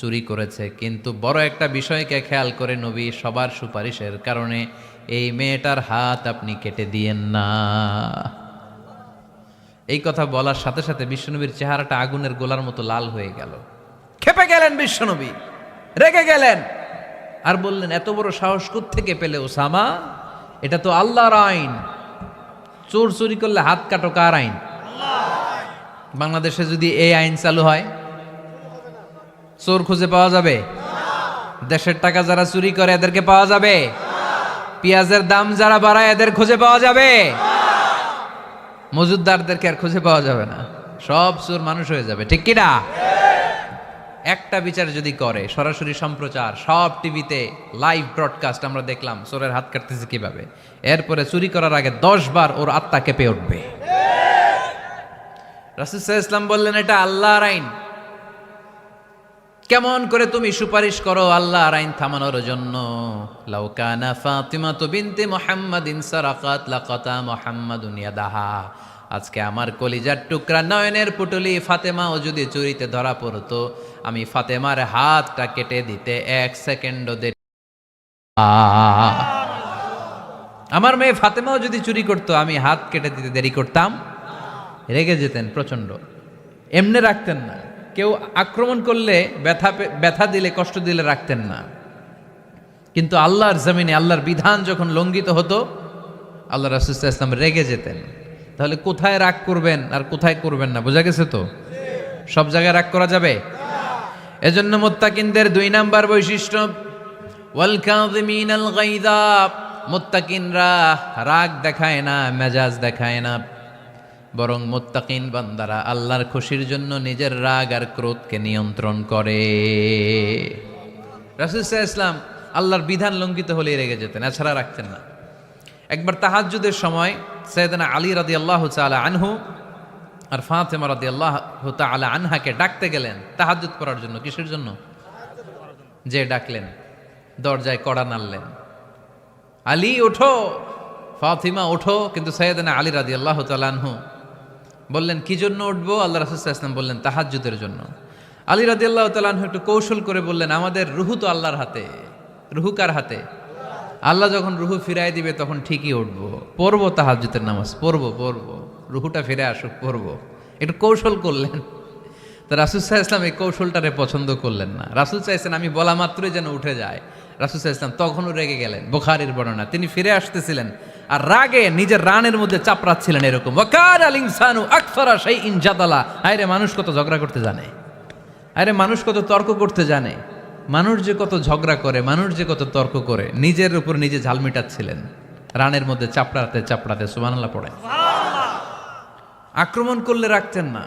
A: চুরি করেছে, কিন্তু বড় একটা বিষয়কে খেয়াল করে নবী সবার সুপারিশের কারণে এই মেয়েটার হাত আপনি কেটে দিয়েন না। এই কথা বলার সাথে সাথে বিশ্বনবীর চেহারাটা আগুনের গোলার মতো লাল হয়ে গেল, ক্ষেপে গেলেন বিশ্বনবী, রেগে গেলেন, আর বললেন, এত বড় সাহস কোত্থেকে পেলে ওসামা? এটা তো আল্লাহর আইন, চোর চুরি করলে হাত কাটো, কার আইন? বাংলাদেশে যদি এই আইন চালু হয় চোর খুঁজে পাওয়া যাবে? দেশের টাকা যারা চুরি করে এদেরকে পাওয়া যাবে? পেঁয়াজের দাম যারা বাড়ায় এদের খুঁজে পাওয়া যাবে? মজুদদারদেরকে আর খুঁজে পাওয়া যাবে না, সব চোর মানুষ হয়ে যাবে, ঠিক কিনা? একটা বিচার যদি করে, সরাসরি সম্প্রচার, সব টিভিতে লাইভ ব্রডকাস্ট আমরা দেখলাম চোরের হাত কাটতেছে কিভাবে, এরপরে চুরি করার আগে 10 বার ওর আত্মা কেঁপে উঠবে। রাসূল সাল্লাল্লাহু আলাইহি ওয়াসাল্লাম বললেন, এটা আল্লাহর আইন, কেমন করে তুমি সুপারিশ করো আল্লাহর আইন থামানোর জন্য। লাউ কানা ফাতিমাতু বিনতে মুহাম্মাদিন সারাকাত লাকাতা মুহাম্মাদুন ইয়াদাহা। আজকে আমার কলিজার টুকরা নয়নের পুটলি ফাতেমাও যদি চুরিতে ধরা পড়তো, আমি ফাতেমার হাতটা কেটে দিতে 1 সেকেন্ডও দেরি। আমার মেয়ে ফাতেমাও যদি চুরি করতো, আমি হাত কেটে দিতে দেরি করতাম? রেগে যেতেন প্রচন্ড, এমনে রাখতেন না। কেউ আক্রমণ করলে ব্যথা দিলে, কষ্ট দিলে রাখতেন না। কিন্তু আল্লাহর জমিনে আল্লাহর বিধান যখন লঙ্ঘিত হতো, আল্লাহ রাসূল সাল্লাল্লাহু আলাইহি ওয়াসাল্লাম রেগে যেতেন। তাহলে কোথায় রাগ করবেন আর কোথায় করবেন না বোঝা গেছে তো? সব জায়গায় রাগ করা যাবে? এজন্য মুত্তাকিনদের 2 নাম্বার বৈশিষ্ট্য, ওয়াল কাযিমিনাল গায়যা। মুত্তাকিনরা রাগ দেখায় না, মেজাজ দেখায় না, বরং মুত্তাকিন বান্দারা আল্লাহর খুশির জন্য নিজের রাগ আর ক্রোধকে নিয়ন্ত্রণ করে। রাসূল সাল্লাল্লাহু আলাইহি ওয়াসাল্লাম আল্লাহর বিধান লঙ্ঘিত হলে রেগে যেতেন, এছাড়া রাখতেন না। একবার তাহাজ্জুদের সময় সাইয়েদনা আলী রাদিয়াল্লাহু তাআলা আনহু আর ফাতেমা রাদিয়াল্লাহু তাআলা আনহাকে ডাকতে গেলেন তাহাজ্জুদ পড়ার জন্য। কিসের জন্য? যে ডাকলেন, দরজায় কড়া নাড়লেন, আলী ওঠো, ফাতিমা ওঠো। কিন্তু সাইয়েদনা আলী রাদিয়াল্লাহু তাআলা আনহু বললেন, কি জন্য উঠবো? আল্লাহ রাসূল সাল্লাল্লাহু আলাইহি ওয়াসাল্লাম বললেন, তাহাজ্জুদের জন্য। আলী রাদিয়াল্লাহু তাআলা আনহু একটু কৌশল করে বললেন, আমাদের রুহু তো আল্লাহর হাতে। রুহু কার হাতে? আল্লাহ যখন রুহু ফিরাই দিবে তখন ঠিকই উঠবো, পড়বো তাহাজ্জুদের নামাজ, পড়বো, রুহুটা ফিরে আসুক, পড়বো। একটু কৌশল করলেন। তো রাসূল সাল্লাল্লাহু আলাইহি ওয়াসাল্লাম এই কৌশলটারে পছন্দ করলেন না। রাসূল চাইছেন আমি বলা মাত্রই যেন উঠে যায়। রাসূল সাল্লাল্লাহু আলাইহি ওয়াসাল্লাম তখনও রেগে গেলেন। বুখারীর বর্ণনা, তিনি ফিরে আসতেছিলেন আর রাগে নিজের রানের মধ্যে চাপড়াচ্ছিলেন এরকম, ওয়াকার আল ইনসানু আকসারা শাইইন জাদালা। আরে মানুষ কত ঝগড়া করতে জানে, আরে মানুষ কত তর্ক করতে জানে, মানুষ যে কত ঝগড়া করে, মানুষ যে কত তর্ক করে, নিজের উপর নিজে ঝাল মিটাচ্ছিলেন রানের মধ্যে চাপড়াতে চাপড়াতে। সুবহানাল্লাহ পড়েন। আক্রমণ করলে রাখতেন না,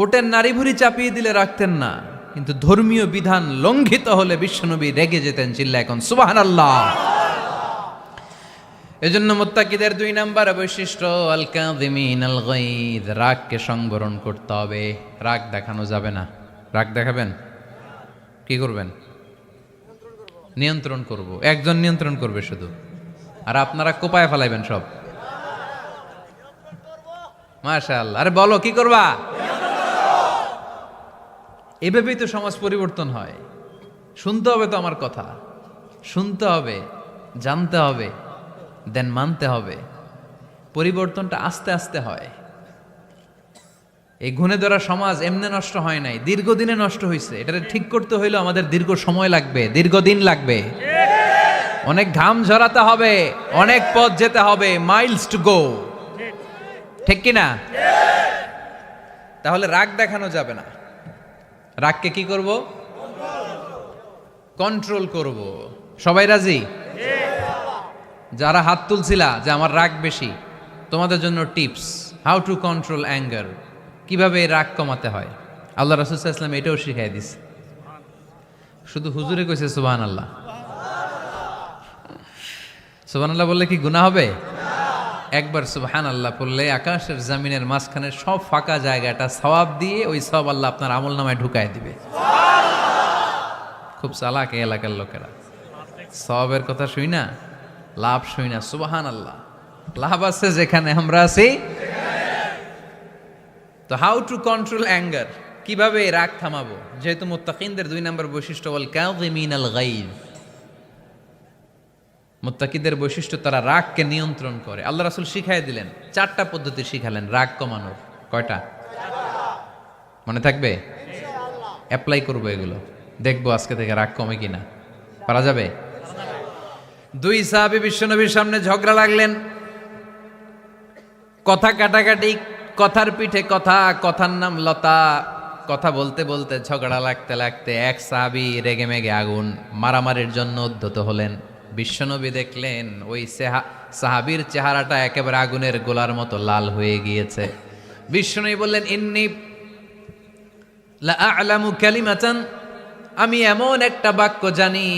A: ওটের নারী ভুঁড়ি চাপিয়ে দিলে রাখতেন না, কিন্তু ধর্মীয় বিধান লঙ্ঘিত হলে বিশ্বনবী রেগে যেতেন। চিল্লায় এখন সুবহানাল্লাহ। এজন্য মুত্তাকিদের 2 নাম্বার বৈশিষ্ট্য, আল কাযিমিনাল গায়য। রাগকে সংবরণ করতে হবে, রাগ দেখানো যাবে না। রাগ দেখাবেন, কি করবেন? নিয়ন্ত্রণ করব। একজন নিয়ন্ত্রণ করবে শুধু, আর আপনারা কোপায় ফেলাইবেন সব। মাশাআল্লাহ। আরে বলো, কি করবা? এভাবেই তো সমাজ পরিবর্তন হয়। শুনতে হবে তো আমার কথা, শুনতে হবে, জানতে হবে, দেন মানতে হবে। পরিবর্তনটা আস্তে আস্তে হয়। এই গুণে ধরা সমাজ এমনি নষ্ট হয় নাই, দীর্ঘদিনে নষ্ট হয়েছে। এটা ঠিক করতে হইলে আমাদের দীর্ঘ সময় লাগবে, দীর্ঘদিন লাগবে, অনেক ঘাম ঝরাতে হবে, অনেক পথ যেতে হবে, মাইলস টু গো। ঠিক কিনা? তাহলে রাগ দেখানো যাবে না। রাগকে কি করব? কন্ট্রোল করব। সবাই রাজি? যারা হাত তুলছিলা যে আমার রাগ বেশি, তোমাদের জন্য tips, how to control anger, কিভাবে রাগ কমাতে হয়। আল্লাহ রাসূল সাল্লাল্লাহু আলাইহি ওয়াসাল্লাম এটাও শিখাই দিছে। শুধু হুজুরে কইছে সুবহানাল্লাহ। সুবহানাল্লাহ বললে কি গুনাহ হবে? একবার সুবহানাল্লাহ পড়লে আকাশের জমিনের মাঝখানে সব ফাঁকা জায়গাটা সওয়াব দিয়ে ওই সওয়াব আল্লাহ আপনার আমলনামায় ঢুকায় দিবে। খুব চালাক এই এলাকার লোকেরা, সওয়াবের কথা শুই না, লাভ শুই না। সুবহানাল্লাহ, লাভ আছে যেখানে আমরা আছি। তো হাউ টু কন্ট্রোল অ্যাঙ্গার, কিভাবে রাগ থামাবো? যেহেতু মুত্তাকিনদের 2 নম্বর বৈশিষ্ট্য ওয়াল কাযিমিনাল গায়য, মুত্তাকিদের বৈশিষ্ট্য তারা রাগকে নিয়ন্ত্রণ করে। আল্লাহ রাসূল শিখাই দিলেন, 4টা পদ্ধতি শিখালেন রাগ কমানোর। কয়টা মনে থাকবে? অ্যাপ্লাই করবো এগুলো, দেখবো আজকে থেকে রাগ কমে কিনা। পারা যাবে? 2 সাহাবী বিশ্বনবীর সামনে ঝগড়া লাগলেন, কথা কাটাকাটি, কথার পিঠে কথা, কথার নাম লতা। কথা বলতে বলতে ঝগড়া লাগতে লাগতে এক সাহাবী রেগে মেগে আগুন, মারামারির জন্য উদ্ধত হলেন। বিশ্বনবী দেখলেন ওই সাহাবীর চেহারাটা একেবারে আগুনের গোলার মতো লাল হয়ে গিয়েছে। বিশ্বনবী বললেন, ইন্নী লা আ'লামু কালিমাতান, আমি এমন একটা বাক্য জানি,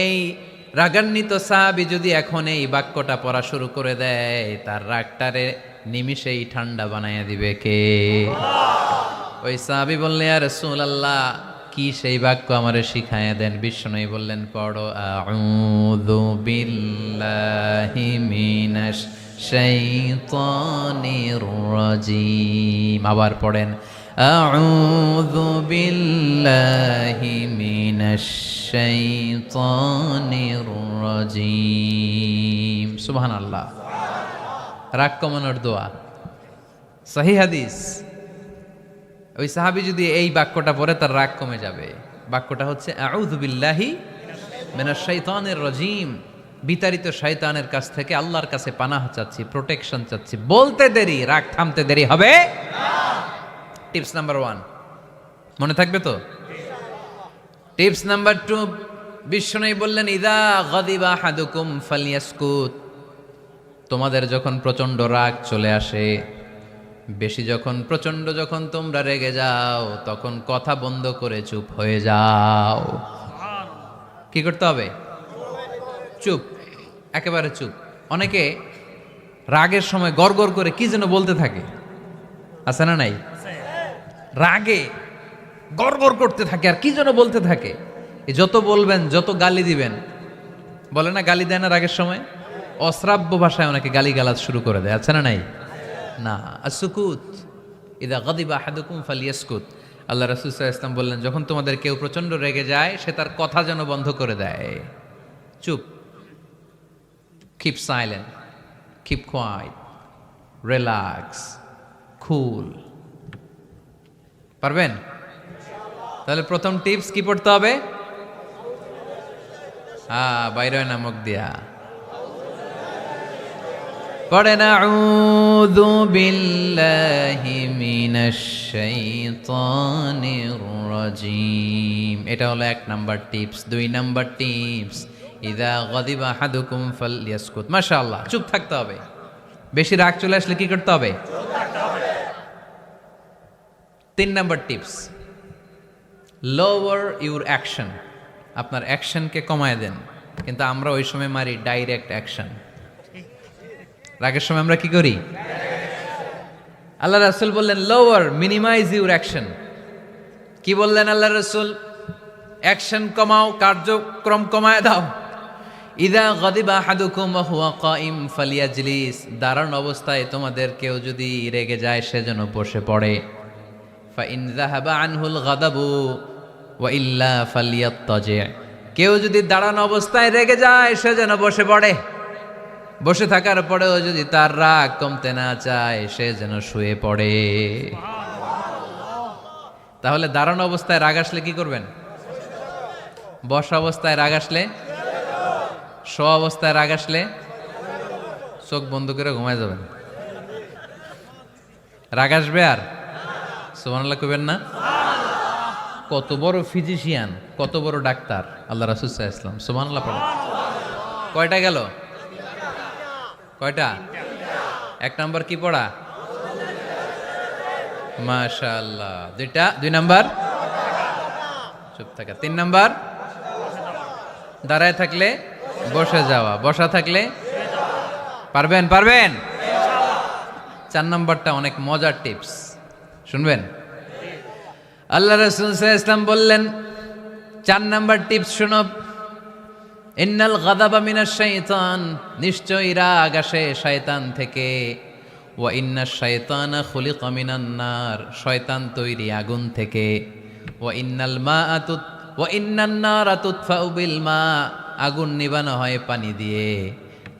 A: এই রাগান্বিত সাহাবী যদি এখন এই বাক্যটা পড়া শুরু করে দেয়, তার রাগটারে নিমিষেই ঠান্ডা বানাইয়া দিবে কে? ওই সাহাবী বললেন, ইয়া রাসূলুল্লাহ, কি সেই বাক্য আমারে শিখাইয়া দেন। বিষ্ণু বললেন, পড়ো আউযু বিল্লাহি মিনাশ শাইতানির রাজিম। আবার পড়েন আউযু বিল্লাহি মিনাশ শাইতানির রাজিম। সুবহানাল্লাহ। রাগ কমানোর দোয়া, সহিহ হাদিস। ওই সাহাবী যদি এই বাক্যটা পড়ে তার রাগ কমে যাবে। বাক্যটা হচ্ছে আউযু বিল্লাহি মিনাশ শাইতানির রাজিম। বিতাড়িত শয়তানের কাছ থেকে আল্লাহর কাছে পানাহ চাচ্ছি, প্রোটেকশন চাচ্ছি। বলতে দেরি, রাগ থামতে দেরি হবে না। টিপস নাম্বার 1 মনে থাকবে তো? টিপস নাম্বার 2, বিষ্ণু বললেন ইদা গাদিবা আহাদুকুম ফালিয়াসকুত। তোমাদের যখন প্রচন্ড রাগ চলে আসে, বেশি যখন প্রচন্ড যখন তোমরা রেগে যাও, তখন কথা বন্ধ করে চুপ হয়ে যাও। কি করতে হবে? চুপ, একেবারে চুপ। অনেকে রাগের সময় গড়গড় করে কি যেন বলতে থাকে, আছে না নাই? রাগে গড়গড় করতে থাকে আর কি যেন বলতে থাকে। যত বলবেন, যত গালি দিবেন, বলে না গালি দেয় না রাগের সময়, অশ্রাব্য ভাষায় অনেকে গালি গালাজ শুরু করে দেয়, আছে না নাই? না, আসুকুত ইদা গাদিবা আহাদুকুম ফালিয়াসকুত। আল্লাহ রাসূল সাল্লাল্লাহু আলাইহি ওয়াসাল্লাম বললেন, যখন তোমাদের কেউ প্রচন্ড রেগে যায়, সে তার কথা যেন বন্ধ করে দেয়। চুপ, keep silent, keep quiet, relax, cool. পারবেন? তাহলে প্রথম টিপস কি পড়তে হবে? বাইরে নামক দিয়া পড়েন আউযু বিল্লাহি মিনাশ শাইতানির রাজিম। এটা হলো 1 নাম্বার টিপস। 2 নাম্বার টিপস, ইযা গাদিবা আহাদুকুম ফালইয়াসকুত। মাশাআল্লাহ, চুপ থাকতে হবে। বেশি রাগ চলে আসলে কি করতে হবে? চুপ থাকতে হবে। 3 number tips, lower your action. আপনার অ্যাকশনকে কমায় দেন। কিন্তু আমরা ওই সময় মারি ডাইরেক্ট অ্যাকশন। রাগের সময় আমরা কি করি? আল্লাহ রাসূল বললেন লোয়ার, মিনিমাইজ ইউর অ্যাকশন। কি বললেন আল্লাহ রাসূল? অ্যাকশন কমাও, কার্যক্রম কমায় দাও। ইদা গাদিবা আহাদুকুম ওয়া হুয়া কাইম ফালিয়াজলিস। দাঁড়ানো অবস্থায় তোমাদের কেউ যদি রেগে যায়, সে যেন বসে পড়ে। ফা ইন যাহাবা আনহুল গাদাবু ওয়া ইল্লা ফালিয়াত্তাজি। কেউ যদি দাঁড়ানো অবস্থায় রেগে যায়, সে যেন বসে পড়ে। বসে থাকার পরেও যদি তার রাগ কমতে না চায়, সে যেন শুয়ে পড়ে। তাহলে দাঁড়ানো অবস্থায় রাগ আসলে কি করবেন? বসা অবস্থায় রাগ আসলে, শোয়া অবস্থায় রাগ আসলে চোখ বন্ধ করে ঘুমায় যাবেন। রাগ আসবে আর সুবহানাল্লাহ কইবেন না? কত বড় ফিজিশিয়ান, কত বড় ডাক্তার আল্লাহ রাসূল সাল্লাল্লাহু আলাইহি ওয়াসাল্লাম। সুবহানাল্লাহ পড়েন। কয়টা গেল? কয়টা? 1 নাম্বার কি পড়া? মাশাআল্লাহ। 2 নাম্বার চুপ থাকা। 3 নাম্বার দাঁড়ায় থাকলে বসে যাওয়া, বসা থাকলে পারবেন? 4 নাম্বারটা অনেক মজার টিপস, শুনবেন? আল্লাহ রাসূল সাল্লাল্লাহু আলাইহি ওয়াসাল্লাম বললেন 4 নাম্বার টিপস শুনো। ইন্নাল গাদাবা মিনাশ শাইতান। নিশ্চয়ই রাগ আসে শয়তান থেকে। ওয়া ইন্নাশ শাইতানা খুলিকা মিনান নার। শয়তান তৈরি আগুন থেকে। ওয়া ইন্নান নারা তুতফাউ বিল মা। আগুন নিবানো হয় পানি দিয়ে।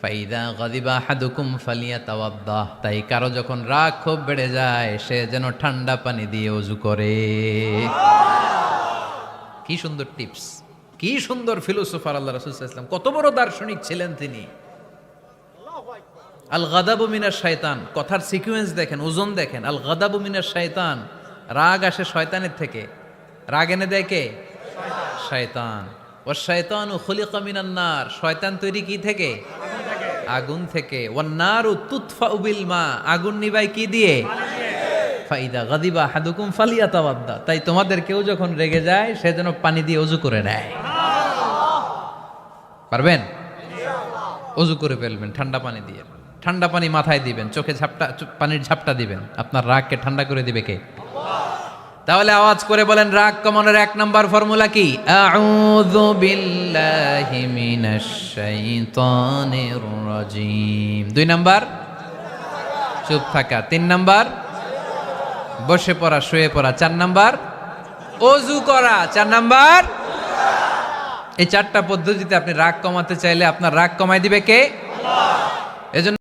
A: ফাইদা গাদিবা আহাদুকুম ফালিয়াতাওয়াদ্দাহ। তাই কারো যখন রাগ খুব বেড়ে যায়, সে যেন ঠান্ডা পানি দিয়ে ওযু করে। কি সুন্দর টিপস, কি সুন্দর ফিলোসোফার আল্লাহ রাসূল সাল্লাল্লাহু আলাইহি ওয়াসাল্লাম। কত বড় দার্শনিক ছিলেন তিনি। আল গাদাবু মিনাশ শাইতান, কথার সিকোয়েন্স দেখেন, ওজন দেখেন। আল গাদাবু মিনাশ শাইতান, রাগ আসে শয়তানের থেকে। রাগ এনে দেয় কে? শয়তান। ওয়াশ শাইতানু খুলিকা মিনান নার। শয়তান তৈরি কি থেকে? আগুন থেকে। ওয়ান নারু তুতফাউ বিল মা। আগুন নিবাই কি দিয়ে? ফাইদা গাদিবা আহাদুকুম ফালিয়াতাওয়াদ্দা। তাই তোমাদের কেউ যখন রেগে যায়, সে যেন পানি দিয়ে ওযু করে নেয়। পারবেন? ওযু করে ফেলবেন ঠান্ডা পানি দিয়ে। ঠান্ডা পানি মাথায় দিবেন, চোখে পানির ঝাপটা দিবেন। আপনার রাগকে ঠান্ডা করে দিবে কে? তাহলে আওয়াজ করে বলেন রাগ কমানোর 1 নাম্বার ফর্মুলা কি? আউযু বিল্লাহি মিনাশ শাইতানির রাজিম। 2 নাম্বার চুপ থাকা। 3 নাম্বার বসে পড়া, শুয়ে পড়া। 4 নাম্বার ওযু করা। 4 নাম্বার এই 4টা পদ্ধতিতে আপনি রাগ কমাতে চাইলে আপনার রাগ কমায় দিবে কে? আল্লাহ। এজন্য